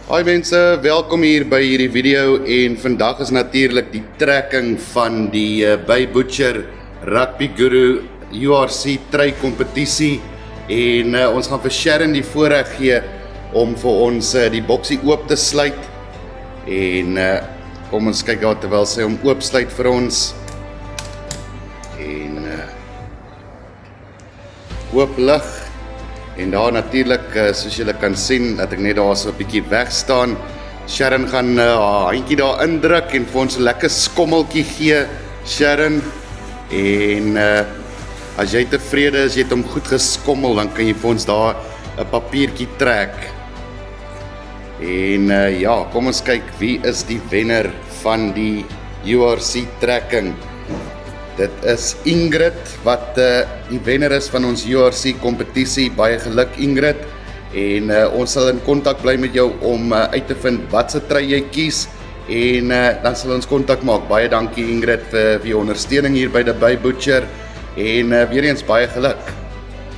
Hi mense, welkom hier by hierdie video en vandag is natuurlik die trekking van die by Butcher Rugby Guru URC trui kompetisie en ons gaan vir Sharon die voorreg gee om vir ons die boksie oop te sluit en kom ons kyk daar terwyl sy hom oop sluit vir ons en oop lig. En daar natuurlik, soos julle kan sien, dat ek net daar so 'n bietjie weg staan. Sharon gaan haar handjie daar indruk en vir ons 'n lekker skommeltjie gee, Sharon. En as jy tevrede is, jy het hom goed geskommel, dan kan jy vir ons daar 'n papiertjie trek. En ja, kom ons kyk wie is die wenner van die URC trekking. Dit is Ingrid wat die wenner is van ons URC kompetisie. Baie geluk Ingrid. En ons sal in kontak bly met jou om uit te vind watse trui jy kies en dan sal ons kontak maak. Baie dankie Ingrid vir jou ondersteuning hier by die Butcher en weer eens baie geluk.